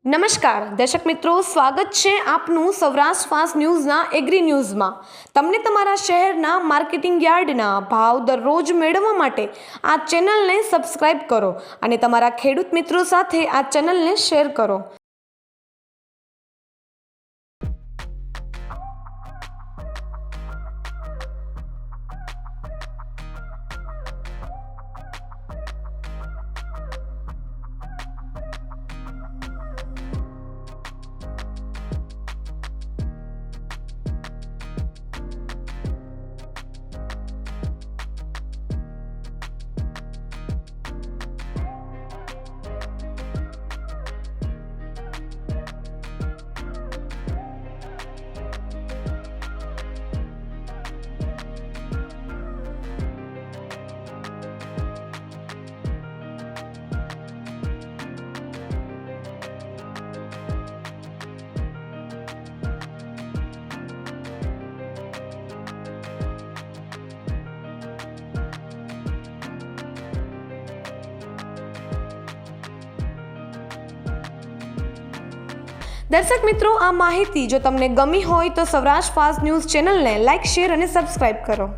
નમસ્કાર દર્શક મિત્રો, સ્વાગત છે આપનું સૌરાષ્ટ્ર ફાસ્ટ ન્યૂઝના એગ્રી ન્યૂઝમાં। તમને તમારા શહેરના માર્કેટિંગ યાર્ડના ભાવ દરરોજ મેળવવા માટે આ ચેનલને સબસ્ક્રાઇબ કરો અને તમારા ખેડૂત મિત્રો સાથે આ ચેનલને શેર કરો। દર્શક મિત્રો, આ માહિતી જો તમને ગમી હોય તો સૌરાષ્ટ્ર ફાસ્ટ ન્યૂઝ ચેનલને લાઇક, શેર અને સબસ્ક્રાઇબ કરો।